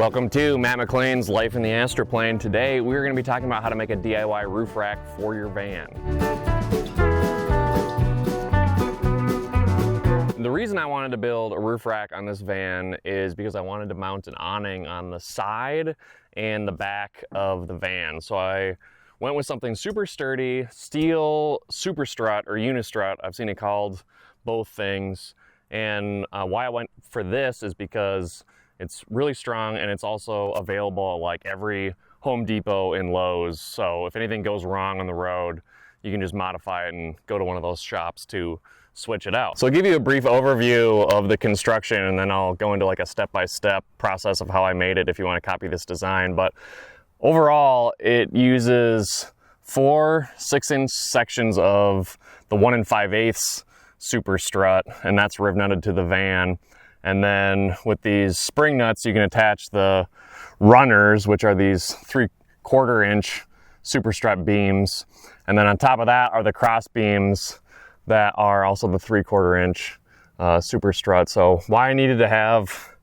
Welcome to Matt McLean's Life in the Astroplane. Today we're going to be talking about how to make a DIY roof rack for your van. The reason I wanted to build a roof rack on this van is because I wanted to mount an awning on the side and the back of the van. So I went with something super sturdy, steel super strut or unistrut. I've seen it called both things. And why I went for this is because it's really strong and it's also available at like every Home Depot and Lowe's. So if anything goes wrong on the road, you can just modify it and go to one of those shops to switch it out. So I'll give you a brief overview of the construction and then I'll go into like a step-by-step process of how I made it if you want to copy this design. But overall, it uses 4 6-inch sections of the 1 5/8 super strut, and that's riv nutted to the van. And then with these spring nuts, you can attach the runners, which are these 3/4 inch super strut beams. And then on top of that are the cross beams that are also the 3/4 inch super strut. So why I needed to have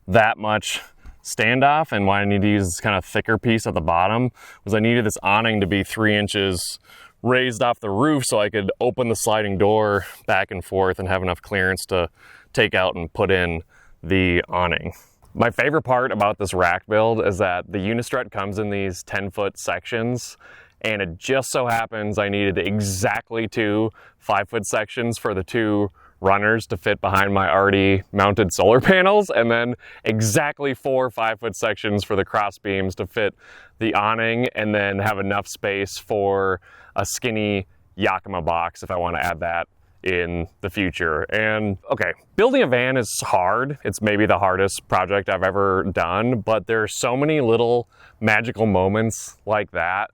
that much standoff and why I need to use this kind of thicker piece at the bottom was I needed this awning to be 3 inches raised off the roof so I could open the sliding door back and forth and have enough clearance to take out and put in the awning. My favorite part about this rack build is that the unistrut comes in these 10-foot sections, and it just so happens I needed exactly 2 5-foot sections for the 2 runners to fit behind my already mounted solar panels, and then exactly 4 5-foot sections for the cross beams to fit the awning, and then have enough space for a skinny Yakima box if I want to add that in the future. And okay, building a van is hard. It's maybe the hardest project I've ever done, but there are so many little magical moments like that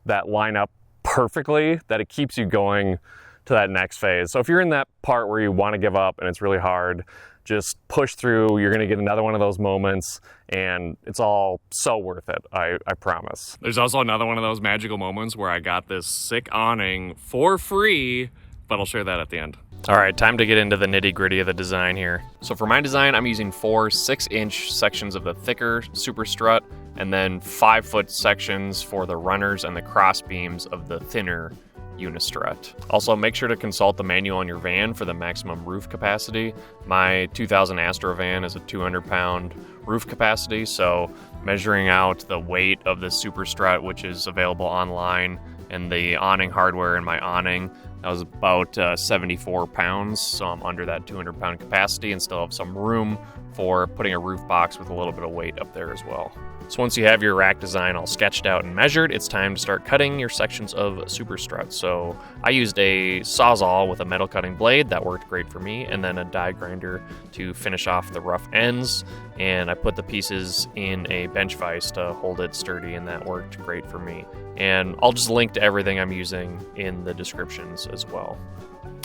that line up perfectly that it keeps you going to that next phase. So if you're in that part where you want to give up and it's really hard, just push through. You're going to get another one of those moments and it's all so worth it, I promise. There's also another one of those magical moments where I got this sick awning for free, but I'll share that at the end. All right, time to get into the nitty-gritty of the design here. So for my design, I'm using 4 6-inch sections of the thicker super strut and then 5-foot sections for the runners and the cross beams of the thinner unistrut. Also, make sure to consult the manual on your van for the maximum roof capacity. My 2000 Astro van is a 200-pound roof capacity, so measuring out the weight of the super strut, which is available online, and the awning hardware in my awning, that was about 74 pounds, so I'm under that 200-pound capacity and still have some room for putting a roof box with a little bit of weight up there as well. So once you have your rack design all sketched out and measured, it's time to start cutting your sections of super strut. So I used a Sawzall with a metal cutting blade, that worked great for me, and then a die grinder to finish off the rough ends. And I put the pieces in a bench vise to hold it sturdy, and that worked great for me. And I'll just link to everything I'm using in the descriptions as well.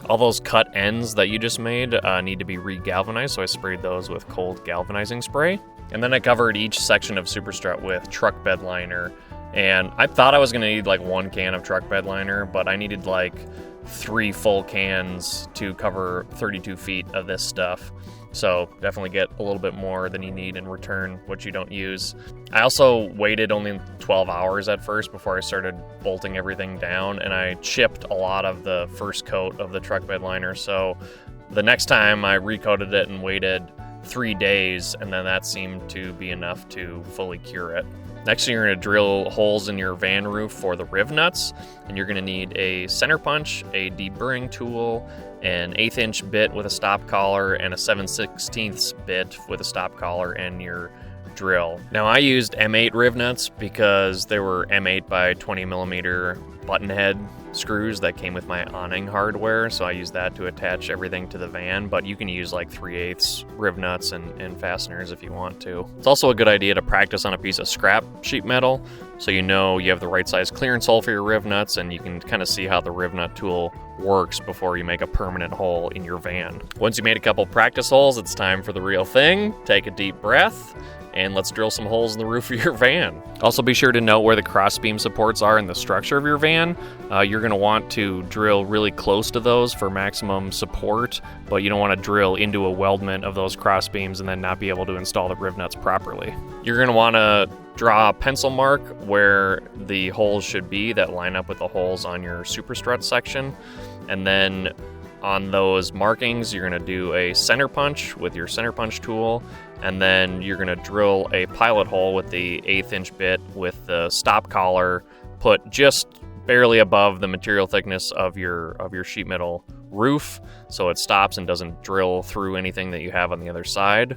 All those cut ends that you just made need to be re-galvanized, so I sprayed those with cold galvanizing spray. And then I covered each section of super strut with truck bed liner. And I thought I was gonna need like 1 can of truck bed liner, but I needed like 3 full cans to cover 32 feet of this stuff. So definitely get a little bit more than you need and return what you don't use. I also waited only 12 hours at first before I started bolting everything down, and I chipped a lot of the first coat of the truck bed liner. So the next time I recoated it and waited 3 days, and then that seemed to be enough to fully cure it. Next, you're going to drill holes in your van roof for the riv nuts, and you're going to need a center punch, a deburring tool, an 1/8 inch bit with a stop collar, and a 7/16 bit with a stop collar, and your drill. Now I used M8 riv nuts because they were M8 by 20 millimeter button head screws that came with my awning hardware, so I used that to attach everything to the van, but you can use like 3/8 riv nuts and fasteners if you want to. It's also a good idea to practice on a piece of scrap sheet metal so you know you have the right size clearance hole for your riv nuts, and you can kind of see how the riv nut tool works before you make a permanent hole in your van. Once you made a couple practice holes, it's time for the real thing. Take a deep breath and let's drill some holes in the roof of your van. Also be sure to note where the crossbeam supports are in the structure of your van van, you're going to want to drill really close to those for maximum support, but you don't want to drill into a weldment of those cross beams and then not be able to install the riv nuts properly. You're going to want to draw a pencil mark where the holes should be that line up with the holes on your super strut section, and then on those markings, you're going to do a center punch with your center punch tool, and then you're going to drill a pilot hole with the 1/8 inch bit with the stop collar put just barely above the material thickness of your sheet metal roof, so it stops and doesn't drill through anything that you have on the other side.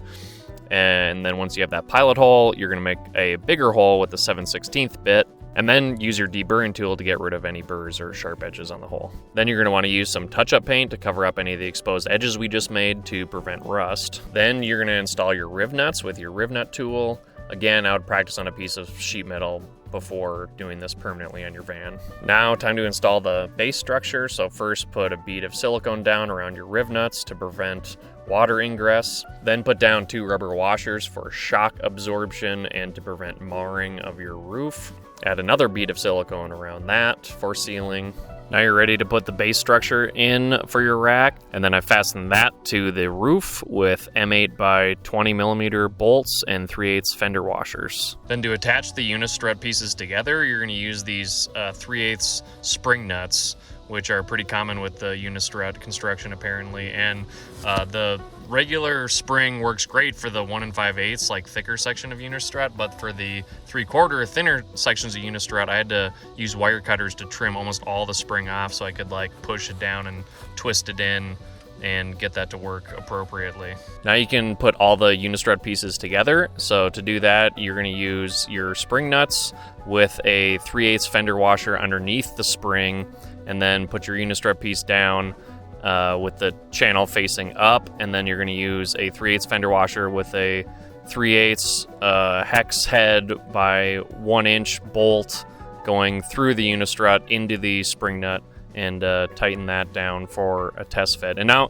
And then once you have that pilot hole, you're going to make a bigger hole with the 7/16 bit, and then use your deburring tool to get rid of any burrs or sharp edges on the hole. Then you're going to want to use some touch-up paint to cover up any of the exposed edges we just made to prevent rust. Then you're going to install your riv nuts with your riv nut tool. Again, I would practice on a piece of sheet metal before doing this permanently on your van. Now, time to install the base structure. So first, put a bead of silicone down around your riv nuts to prevent water ingress. Then put down 2 rubber washers for shock absorption and to prevent marring of your roof. Add another bead of silicone around that for sealing. Now you're ready to put the base structure in for your rack, and then I fastened that to the roof with M8 by 20 millimeter bolts and 3/8 fender washers. Then to attach the unistrut pieces together, you're going to use these 3/8 spring nuts, which are pretty common with the unistrut construction apparently, and the regular spring works great for the 1 5/8 like thicker section of unistrut, but for the 3/4 thinner sections of unistrut, I had to use wire cutters to trim almost all the spring off so I could like push it down and twist it in and get that to work appropriately. Now you can put all the unistrut pieces together. So to do that, you're going to use your spring nuts with a 3/8 fender washer underneath the spring, and then put your unistrut piece down with the channel facing up, and then you're going to use a 3/8 fender washer with a 3/8 hex head by 1 inch bolt going through the unistrut into the spring nut, and tighten that down for a test fit. And now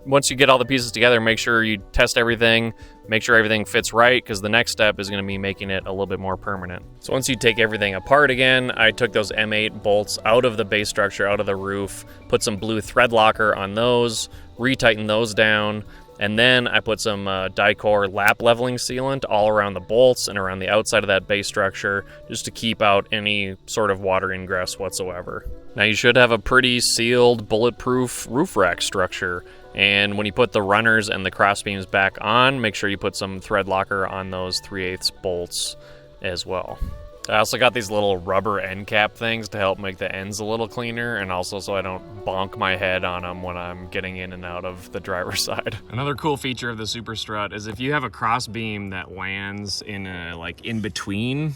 once you get all the pieces together, make sure you test everything, make sure everything fits right, because the next step is going to be making it a little bit more permanent. So once you take everything apart again, I took those M8 bolts out of the base structure, out of the roof, put some blue thread locker on those, retighten those down, and then I put some Dicor Lap Sealant all around the bolts and around the outside of that base structure, just to keep out any sort of water ingress whatsoever. Now you should have a pretty sealed, bulletproof roof rack structure. And when you put the runners and the cross beams back on, make sure you put some thread locker on those 3/8 bolts as well. I also got these little rubber end cap things to help make the ends a little cleaner, and also so I don't bonk my head on them when I'm getting in and out of the driver's side. Another cool feature of the Super Strut is if you have a cross beam that lands in a like in between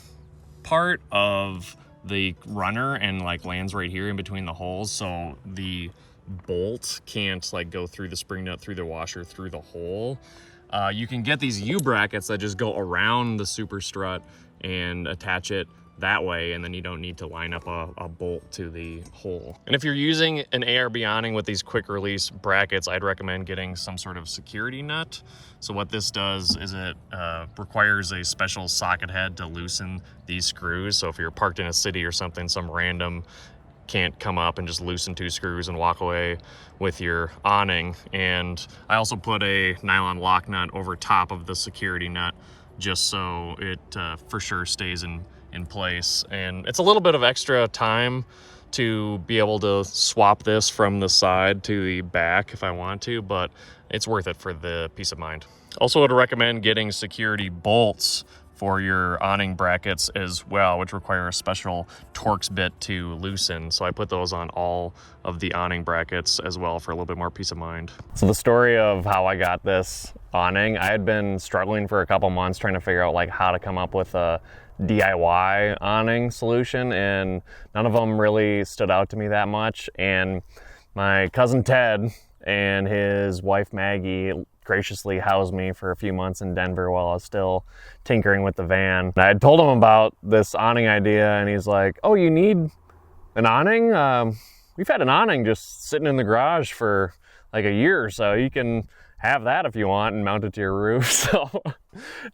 part of the runner and like lands right here in between the holes, so the bolt can't like go through the spring nut, through the washer, through the hole. You can get these U brackets that just go around the Super Strut and attach it that way, and then you don't need to line up a bolt to the hole. And if you're using an ARB awning with these quick release brackets, I'd recommend getting some sort of security nut. So what this does is it requires a special socket head to loosen these screws. So if you're parked in a city or something, some random can't come up and just loosen 2 screws and walk away with your awning. And I also put a nylon lock nut over top of the security nut, just so it for sure stays in place. And it's a little bit of extra time to be able to swap this from the side to the back if I want to, but it's worth it for the peace of mind. Also would recommend getting security bolts for your awning brackets as well, which require a special Torx bit to loosen. So I put those on all of the awning brackets as well for a little bit more peace of mind. So the story of how I got this awning, I had been struggling for a couple months trying to figure out like how to come up with a DIY awning solution, and none of them really stood out to me that much. And my cousin Ted and his wife Maggie graciously housed me for a few months in Denver while I was still tinkering with the van. I had told him about this awning idea, and he's like, "Oh, you need an awning? We've had an awning just sitting in the garage for like a year or so. You can have that if you want and mount it to your roof." So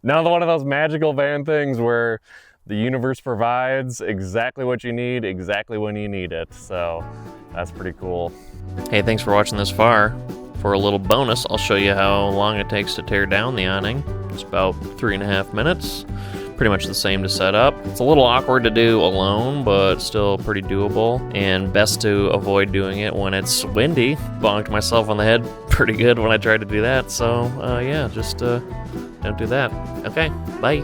another one of those magical van things where the universe provides exactly what you need, exactly when you need it. So that's pretty cool. Hey, thanks for watching this far. For a little bonus, I'll show you how long it takes to tear down the awning. It's about 3.5 minutes. Pretty much the same to set up. It's a little awkward to do alone, but still pretty doable, and best to avoid doing it when it's windy. Bonked myself on the head pretty good when I tried to do that, so yeah, just don't do that. Okay, bye.